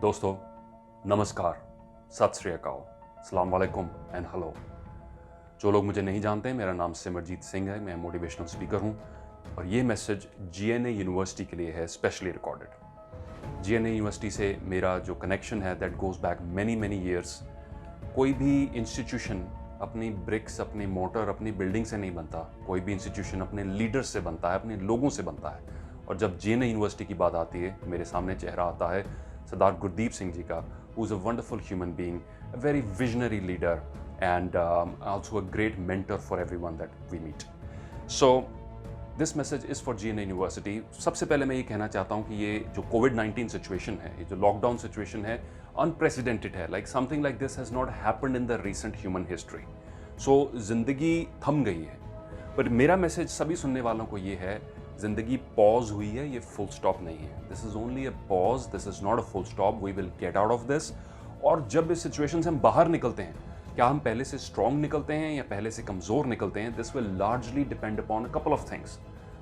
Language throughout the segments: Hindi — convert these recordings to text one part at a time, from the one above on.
दोस्तों नमस्कार, सत श्री अकाल, अस्सलाम वालेकुम एंड हेलो। जो लोग मुझे नहीं जानते, मेरा नाम सिमरजीत सिंह है। मैं मोटिवेशनल स्पीकर हूं और ये मैसेज जीएनए यूनिवर्सिटी के लिए है, स्पेशली रिकॉर्डेड। जीएनए यूनिवर्सिटी से मेरा जो कनेक्शन है that goes back many many years. कोई भी इंस्टीट्यूशन अपनी ब्रिक्स, अपनी मोटर, अपनी बिल्डिंग से नहीं बनता। कोई भी इंस्टीट्यूशन अपने लीडर्स से बनता है, अपने लोगों से बनता है। और जब जीएनए यूनिवर्सिटी की बात आती है, मेरे सामने चेहरा आता है सरदार गुरदीप सिंह जी का, who is a wonderful human being, a very visionary leader and also a great mentor for everyone that we meet. So this message is for GNA university. सबसे पहले मैं ये कहना चाहता हूँ कि ये जो कोविड-19 सिचुएशन है, ये जो लॉकडाउन सिचुएशन है, अनप्रेसिडेंटेड है। Like something like this has not happened in the recent human history. So जिंदगी थम गई है। पर मेरा मैसेज सभी सुनने वालों को ये है, जिंदगी पॉज हुई है, ये फुल स्टॉप नहीं है। This is only a pause, this is not a full stop. We will get out of this. और जब इस सिचुएशन से हम बाहर निकलते हैं, क्या हम पहले से स्ट्रांग निकलते हैं या पहले से कमजोर निकलते हैं? This will largely depend upon a couple of things.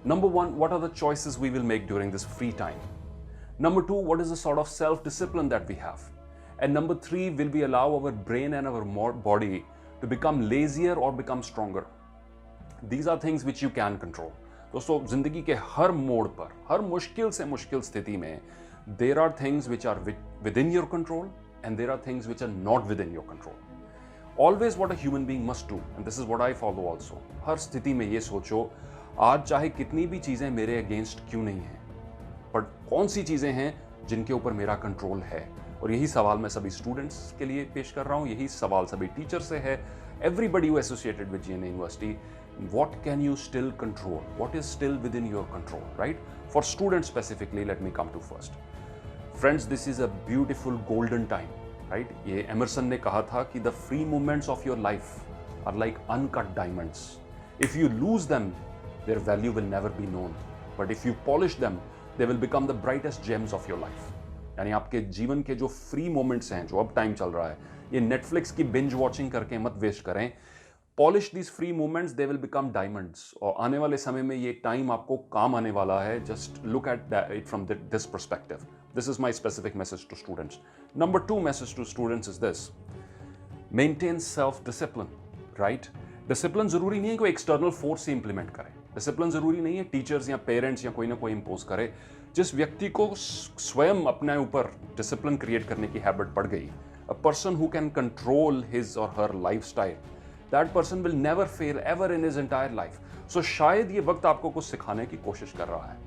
Number one, what are the choices we will make during this free time? Number two, what is the sort of self-discipline that we have? And number three, will we allow our brain and our body to become lazier or become stronger? These are things which you can control. दोस्तों, जिंदगी के हर मोड़ पर, हर मुश्किल से मुश्किल स्थिति में, there are things which are within your control and there are things which are not within your control. Always what a human being must do, and this is what I follow also. हर स्थिति में ये सोचो, आज चाहे कितनी भी चीज़ें मेरे अगेंस्ट क्यों नहीं हैं, बट कौन सी चीज़ें हैं जिनके ऊपर मेरा कंट्रोल है। और यही सवाल मैं सभी स्टूडेंट्स के लिए पेश कर रहा हूँ, यही सवाल सभी टीचर से है, everybody who associated with GNA university. what can you still control? What is still within your control, right? For students specifically, let me come to first. Friends, this is a beautiful golden time, right? ये एमरसन ने कहा था कि the free moments of your life are like uncut diamonds. If you lose them, their value will never be known. But if you polish them, they will become the brightest gems of your life. यानी आपके जीवन के जो फ्री मोमेंट्स हैं, जो अब टाइम चल रहा है, ये नेटफ्लिक्स की बिंज वॉचिंग करके मत वेस्ट करें। Polish these free moments, they will become diamonds. और आने वाले समय में ये टाइम आपको काम आने वाला है। Just look at it from this perspective. This is my specific message to students. Number two message to students is this: maintain self discipline, right? Discipline जरूरी नहीं है कोई एक्सटर्नल फोर्स से इंप्लीमेंट करे। डिसिप्लिन जरूरी नहीं है टीचर्स या पेरेंट्स या कोई ना कोई इंपोज करे। जिस व्यक्ति को स्वयं अपने ऊपर डिसिप्लिन क्रिएट करने की हैबिट पड़ गई, a person who can control his or her lifestyle, that person will never fail ever in his entire life. So शायद ये वक्त आपको कुछ सिखाने की कोशिश कर रहा है।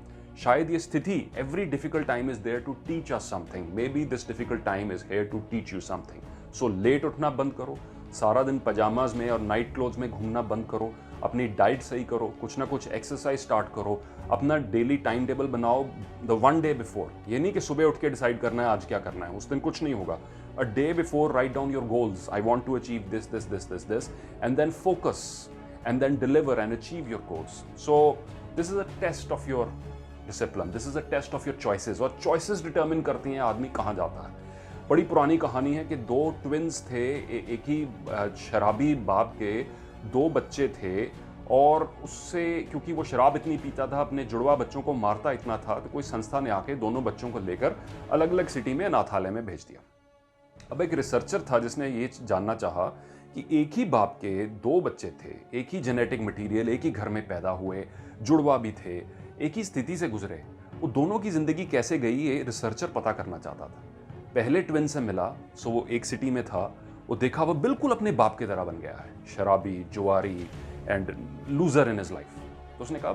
शायद ये स्थिति, every difficult time is there to teach us something. Maybe this difficult time is here to teach you something. So late उठना बंद करो, सारा दिन पजामाज में और नाइट क्लोथ्स में घूमना बंद करो, अपनी डाइट सही करो, कुछ ना कुछ एक्सरसाइज स्टार्ट करो, अपना डेली टाइम टेबल बनाओ द वन डे बिफोर। ये नहीं कि सुबह उठ के डिसाइड करना है आज क्या करना है, उस दिन कुछ नहीं होगा। A day before write down your goals, I want to achieve this this this this this, and then focus and then deliver and achieve your goals. So this is a test of your discipline, this is a test of your choices. और चॉइसेस डिटर्मिन करती हैं आदमी कहाँ जाता है। बड़ी पुरानी कहानी है कि दो ट्विन्स थे, एक ही शराबी बाप के दो बच्चे थे, और उससे क्योंकि वो शराब इतनी पीता था, अपने जुड़वा बच्चों को मारता इतना था, तो कोई संस्था ने आके दोनों बच्चों को लेकर अलग अलग सिटी में अनाथालय में भेज दिया। अब एक रिसर्चर था जिसने ये जानना चाहा कि एक ही बाप के दो बच्चे थे, एक ही जेनेटिक मटीरियल, एक ही घर में पैदा हुए, जुड़वा भी थे, एक ही स्थिति से गुजरे, वो दोनों की जिंदगी कैसे गई, ये रिसर्चर पता करना चाहता था। पहले ट्विन से मिला, सो वो एक सिटी में था, वो देखा वो बिल्कुल अपने बाप की तरह बन गया है, शराबी, जुआरी and loser in his life. तो उसने कहा,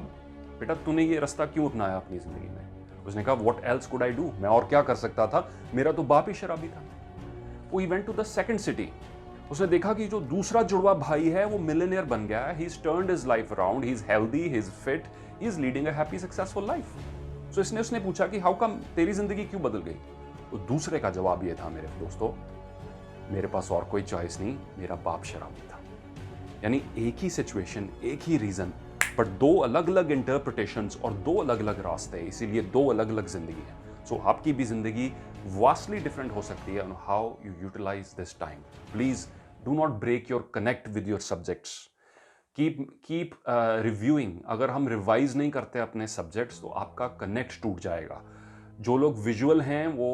बेटा तूने ये रास्ता क्यों अपनाया अपनी जिंदगी में? उसने कहा, what else could I do, मैं और क्या कर सकता था, मेरा तो बाप ही शराबी था। वो he went to the second city. उसने देखा कि जो दूसरा जुड़वा भाई है वो मिलियनियर बन गया है, he is turned his life around, he is healthy, he is fit, he is leading a happy successful life. So उसने पूछा कि हाउ कम तेरी जिंदगी क्यों बदल गई? तो दूसरे का जवाब ये था, मेरे दोस्तों, मेरे पास और कोई चॉइस नहीं, मेरा बाप शराबी था। यानी एक ही सिचुएशन, एक ही रीजन, बट दो अलग अलग इंटरप्रिटेशंस और दो अलग अलग रास्ते, इसीलिए दो अलग अलग जिंदगी है। सो आपकी भी जिंदगी वास्टली डिफरेंट हो सकती है on how you utilise this time. Please do not break your connect with your subjects. Keep reviewing. अगर हम रिवाइज नहीं करते अपने सब्जेक्ट्स तो आपका कनेक्ट टूट जाएगा। जो लोग विजुअल हैं वो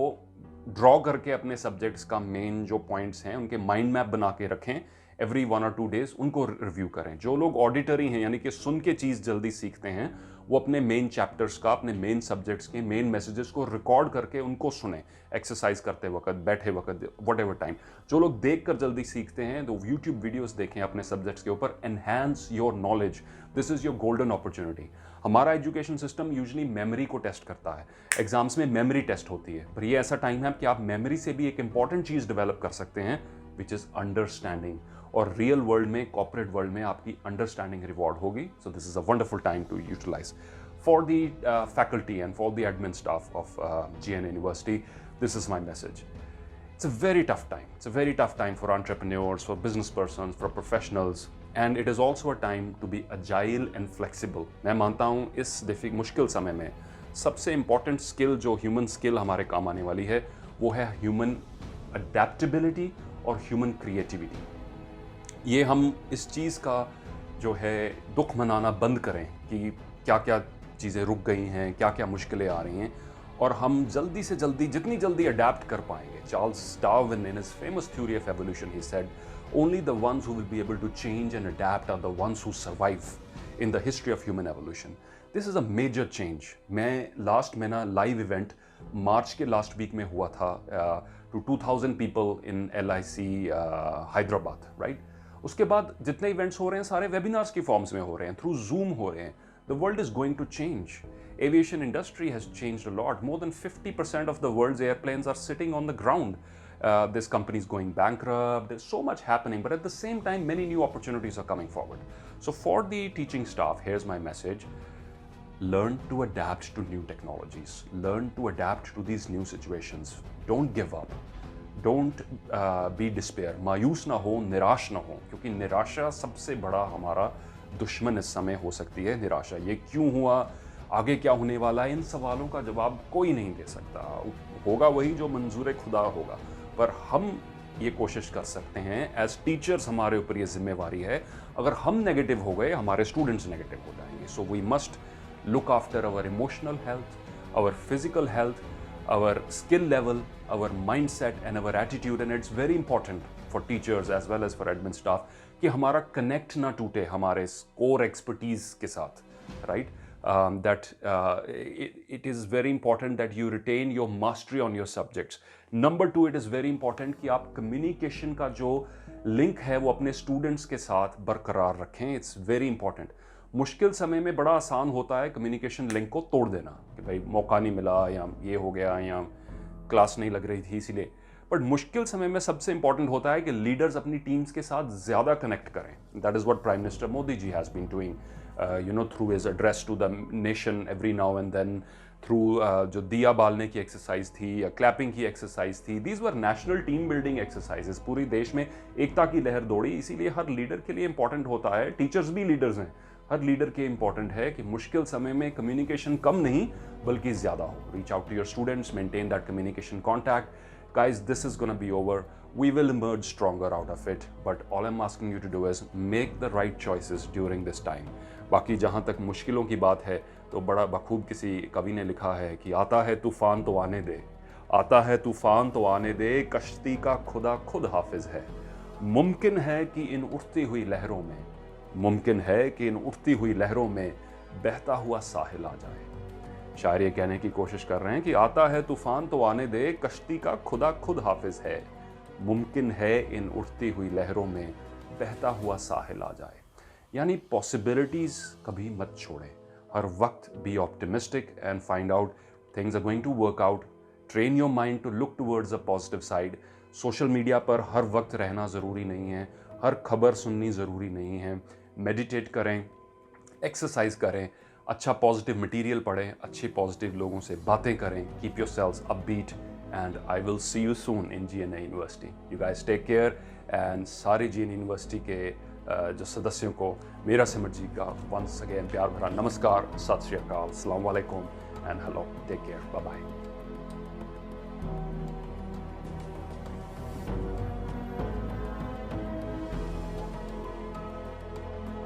ड्रॉ करके अपने सब्जेक्ट्स का मेन जो पॉइंट्स हैं उनके माइंड मैप बना के रखें, एवरी 1 और 2 डेज उनको रिव्यू करें। जो लोग ऑडिटरी हैं यानी कि सुन के चीज़ जल्दी सीखते हैं, वो अपने मेन चैप्टर्स का, अपने मेन सब्जेक्ट्स के मेन मैसेजेस को रिकॉर्ड करके उनको सुने, एक्सरसाइज करते वक्त, बैठे वक्त, वट एवर टाइम। जो लोग देख कर जल्दी सीखते हैं तो यूट्यूब वीडियोस देखें अपने सब्जेक्ट्स के ऊपर, enhance your knowledge, this is your golden opportunity. हमारा एजुकेशन सिस्टम यूजुअली मेमोरी को टेस्ट करता है, एग्जाम्स में मेमोरी टेस्ट होती है, पर ये ऐसा टाइम है कि आप मेमोरी से भी एक इंपॉर्टेंट चीज़ डेवलप कर सकते हैं, विच इज़ अंडरस्टैंडिंग। और रियल वर्ल्ड में, कॉर्पोरेट वर्ल्ड में आपकी अंडरस्टैंडिंग रिवॉर्ड होगी। So this is a wonderful time to utilise. For the faculty and for the admin staff of GNA University, this is my message. It's a very tough time. It's a very tough time for entrepreneurs, for business persons, for professionals, and it is also a time to be agile and flexible. मैं मानता हूँ इस मुश्किल समय में सबसे important skill जो human skill हमारे काम आने वाली है, वो है human adaptability और human creativity. ये हम इस चीज़ का जो है दुख मनाना बंद करें कि क्या क्या चीज़ें रुक गई हैं, क्या क्या मुश्किलें आ रही हैं, और हम जल्दी से जल्दी, जितनी जल्दी अडेप्ट कर पाएंगे। Charles Darwin in his famous theory of evolution he said, only the ones who will be able to change and adapt are the ones who survive in the history of human evolution. This is a major change. मैं लास्ट महीना लाइव इवेंट मार्च के लास्ट वीक में हुआ था to 2000 people in LIC Hyderabad, right. उसके बाद जितने इवेंट्स हो रहे हैं सारे वेबिनार्स की फॉर्म्स में हो रहे हैं, थ्रू जूम हो रहे हैं। The world is going to change. Aviation industry has changed a lot. More than 50% of the world's airplanes are sitting on the ground. This company is going bankrupt. There's so much happening, but at the same time, many new opportunities are coming forward. So for the teaching staff, here's my message. Learn to adapt to new technologies. Learn to adapt to these new situations. Don't give up. Don't be despair. मायूस ना हो, निराश ना हो, क्योंकि निराशा सबसे बड़ा हमारा दुश्मन इस समय हो सकती है। निराशा, ये क्यों हुआ, आगे क्या होने वाला है, इन सवालों का जवाब कोई नहीं दे सकता। होगा वही जो मंजूर खुदा होगा, पर हम ये कोशिश कर सकते हैं। एज टीचर्स हमारे ऊपर ये जिम्मेवारी है, अगर हम नेगेटिव हो गए हमारे स्टूडेंट्स नेगेटिव हो जाएंगे। So we must look after our emotional health, our physical health, our skill level, our mindset and our attitude, and it's very important for teachers as well as for admin staff कि हमारा connect ना टूटे हमारे core expertise के साथ, right? That it is very important that you retain your mastery on your subjects. Number 2, it is very important कि आप communication का जो link है वो अपने students के साथ बरकरार रखें. It's very important. मुश्किल समय में बड़ा आसान होता है कम्युनिकेशन लिंक को तोड़ देना कि भाई मौका नहीं मिला, या ये हो गया, या क्लास नहीं लग रही थी इसीलिए। बट मुश्किल समय में सबसे इंपॉर्टेंट होता है कि लीडर्स अपनी टीम्स के साथ ज़्यादा कनेक्ट करें. That is what prime minister Modi ji has been doing, through his address to the nation every now and then, through जो दिया बालने की एक्सरसाइज थी या क्लैपिंग की एक्सरसाइज थी. These were national team building exercises. पूरी देश में एकता की लहर दौड़ी. इसीलिए हर लीडर के लिए इंपॉर्टेंट होता है, टीचर्स भी लीडर्स हैं, हर लीडर के इंपॉर्टेंट है कि मुश्किल समय में कम्युनिकेशन कम नहीं बल्कि ज़्यादा हो. Reach out to your students, maintain that communication contact. Guys, this is going to be over. We will emerge stronger out of it. But all I'm asking you to do is make the right choices during this time. बाकी जहाँ तक मुश्किलों की बात है तो बड़ा बखूब किसी कवि ने लिखा है कि आता है तूफान तो आने दे, आता है तूफान तो आने दे, कश्ती का खुदा खुद हाफिज है. मुमकिन है कि इन उठती हुई लहरों में, मुमकिन है कि इन उठती हुई लहरों में बहता हुआ साहिल आ जाए. शायर ये कहने की कोशिश कर रहे हैं कि आता है तूफान तो आने दे, कश्ती का खुदा खुद हाफिज है. मुमकिन है इन उठती हुई लहरों में बहता हुआ साहिल आ जाए. यानी पॉसिबिलिटीज कभी मत छोड़ें. हर वक्त be optimistic and find out things are going to work out. Train your mind to look towards a positive side. Social media पर हर वक्त रहना ज़रूरी नहीं है, हर खबर सुननी ज़रूरी नहीं है. मेडिटेट करें, एक्सरसाइज करें, अच्छा पॉजिटिव मटेरियल पढ़ें, अच्छे पॉजिटिव लोगों से बातें करें. Keep your selves upbeat and I will see you soon in GNA university. You guys take care. And सारे GNA यूनिवर्सिटी के जो सदस्यों को मेरा सिमरजीत का वंस अगेन प्यार भरा नमस्कार, सत श्री अकाल, अस्सलाम वालेकुम and hello. Take care. Bye bye.